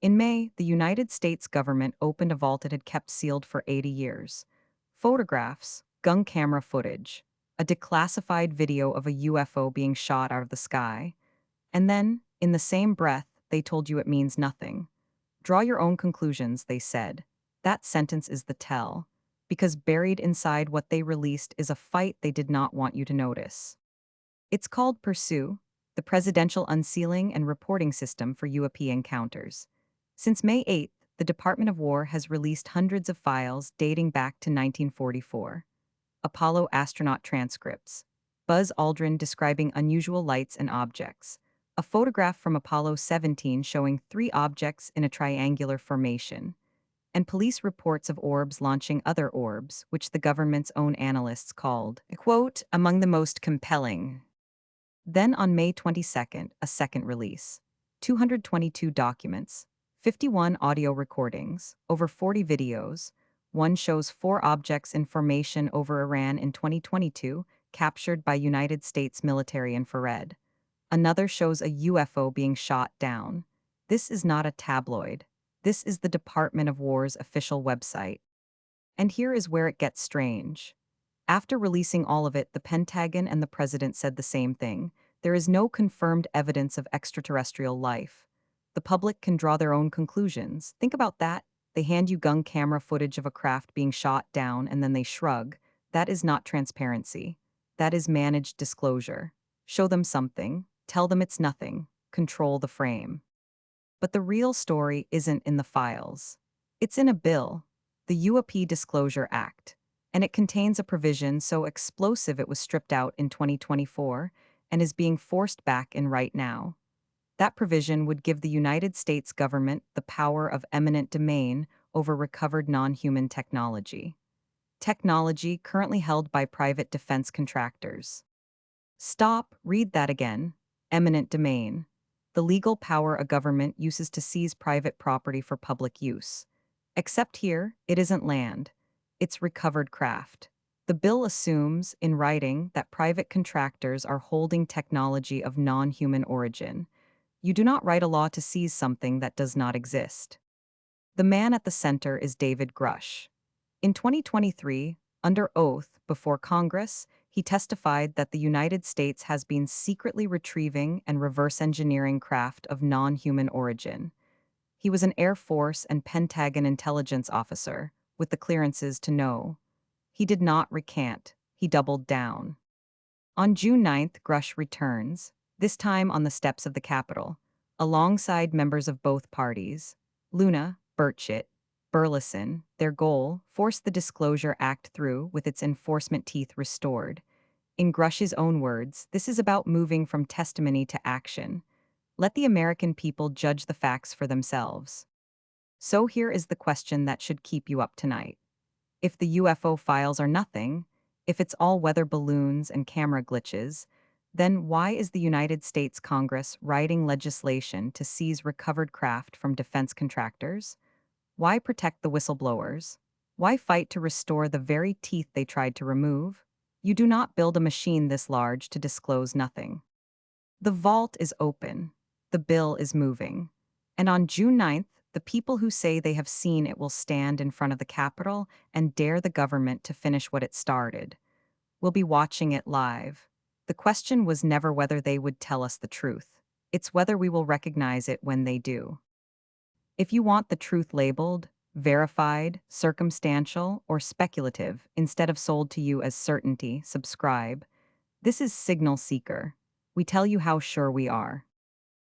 In May, the United States government opened a vault it had kept sealed for 80 years. Photographs, gun camera footage, a declassified video of a UFO being shot out of the sky. And then, in the same breath, they told you it means nothing. Draw your own conclusions, they said. That sentence is the tell, because buried inside what they released is a fight they did not want you to notice. It's called Pursue, the Presidential Unsealing and Reporting System for UAP encounters. Since May 8th, the Department of War has released hundreds of files dating back to 1944. Apollo astronaut transcripts, Buzz Aldrin describing unusual lights and objects, a photograph from Apollo 17 showing three objects in a triangular formation, and police reports of orbs launching other orbs, which the government's own analysts called, quote, among the most compelling. Then on May 22nd, a second release. 222 documents, 51 audio recordings, over 40 videos. One shows four objects in formation over Iran in 2022, captured by United States military infrared. Another shows a UFO being shot down. This is not a tabloid. This is the Department of War's official website. And here is where it gets strange. After releasing all of it, the Pentagon and the president said the same thing. There is no confirmed evidence of extraterrestrial life. The public can draw their own conclusions. Think about that. They hand you gun camera footage of a craft being shot down and then they shrug. That is not transparency. That is managed disclosure. Show them something. Tell them it's nothing. Control the frame. But the real story isn't in the files. It's in a bill, the UAP Disclosure Act, and it contains a provision so explosive it was stripped out in 2024 and is being forced back in right now. That provision would give the United States government the power of eminent domain over recovered non-human technology. Technology currently held by private defense contractors. Stop, read that again. Eminent domain. The legal power a government uses to seize private property for public use. Except here, it isn't land. It's recovered craft. The bill assumes, in writing, that private contractors are holding technology of non-human origin. You do not write a law to seize something that does not exist. The man at the center is David Grusch. In 2023, under oath before Congress, he testified that the United States has been secretly retrieving and reverse engineering craft of non-human origin. He was an Air Force and Pentagon intelligence officer, with the clearances to know. He did not recant. He doubled down. On June 9th, Grusch returns, this time on the steps of the Capitol, alongside members of both parties. Luna, Burchett, Burleson, their goal, force the Disclosure Act through with its enforcement teeth restored. In Grusch's own words, this is about moving from testimony to action. Let the American people judge the facts for themselves. So here is the question that should keep you up tonight. If the UFO files are nothing, if it's all weather balloons and camera glitches, then why is the United States Congress writing legislation to seize recovered craft from defense contractors? Why protect the whistleblowers? Why fight to restore the very teeth they tried to remove? You do not build a machine this large to disclose nothing. The vault is open. The bill is moving. And on June 9th, the people who say they have seen it will stand in front of the Capitol and dare the government to finish what it started. We'll be watching it live. The question was never whether they would tell us the truth. It's whether we will recognize it when they do. If you want the truth labeled, verified, circumstantial, or speculative instead of sold to you as certainty, subscribe. This is Signal Seeker. We tell you how sure we are.